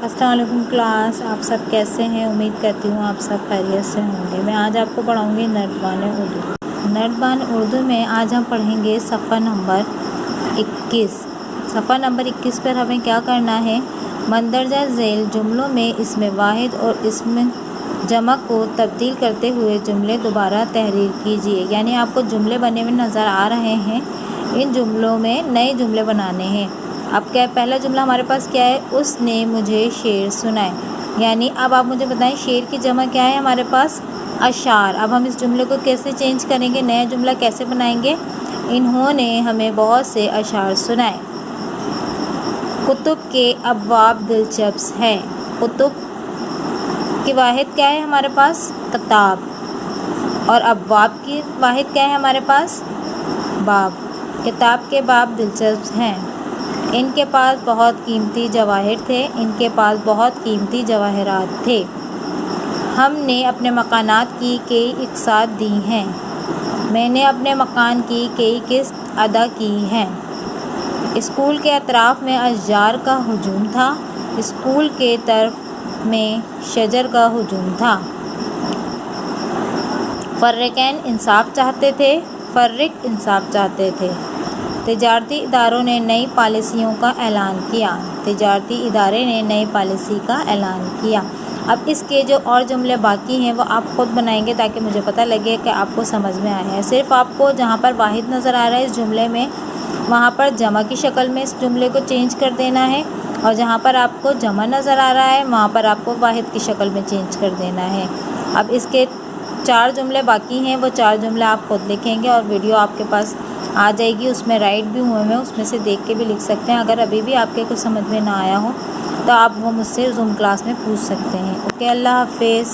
अस्सलाम वालेकुम क्लास, आप सब कैसे हैं। उम्मीद करती हूँ आप सब खैरियत से होंगे। मैं आज आपको पढ़ाऊँगी नर्बान उर्दू। नर्बान उर्दू में आज हम पढ़ेंगे सफ़ा नंबर 21। सफ़ा नंबर 21 पर हमें क्या करना है, मंदरजा झैल जुमलों में इसमें वाहिद और इसमें जमा को तब्दील करते हुए जुमले दोबारा तहरीर कीजिए। यानी आपको जुमले बने हुए नज़र आ रहे हैं, इन जुमलों में नए जुमले बनाने हैं। अब क्या पहला जुमला हमारे पास क्या है, उसने मुझे शेर सुनाए। यानी अब आप मुझे बताएं शेर की जमा क्या है हमारे पास, अशार। अब हम इस जुमले को कैसे चेंज करेंगे, नया जुमला कैसे बनाएंगे, इन्होंने हमें बहुत से अशार सुनाए। कुतुब के अबवाब दिलचस्प है। कुतुब की वाहिद क्या है हमारे पास, किताब, और अबवाब की वाहिद क्या है हमारे पास, बाब। किताब के बाब दिलचस्प हैं। इनके पास बहुत कीमती जवाहिर थे, इनके पास बहुत कीमती जवाहरात थे। हमने अपने मकानात की कई इक़सात दी हैं। मैंने अपने मकान की कई किस्त अदा की हैं। स्कूल के अतराफ़ में अशजार का हुजूम था। स्कूल के तरफ में शजर का हुजूम था। फ़र्रिक़ैन इंसाफ चाहते थे, फ़र्रिक़ इंसाफ चाहते थे। तिजारती इदारों ने नई पॉलिसियों का ऐलान किया। तिजारती इदारे ने नई पॉलिसी का ऐलान किया। अब इसके जो और जुमले बाकी हैं वो आप ख़ुद बनाएंगे ताकि मुझे पता लगे कि आपको समझ में आया है। सिर्फ़ आपको जहाँ पर वाहिद नज़र आ रहा है इस जुमले में, वहाँ पर जमा की शक्ल में इस जुमले को चेंज कर देना है, और जहाँ पर आपको जमा नज़र आ रहा है वहाँ पर आपको वाहिद की शक्ल में चेंज कर देना है। अब इसके 4 जुमले बाकी हैं, वो 4 जुमले आप ख़ुद लिखेंगे और वीडियो आपके पास आ जाएगी, उसमें राइट भी हुए हैं, उसमें से देख के भी लिख सकते हैं। अगर अभी भी आपके कुछ समझ में ना आया हो तो आप वो मुझसे ज़ूम क्लास में पूछ सकते हैं। ओके, अल्लाह हाफ़िज़।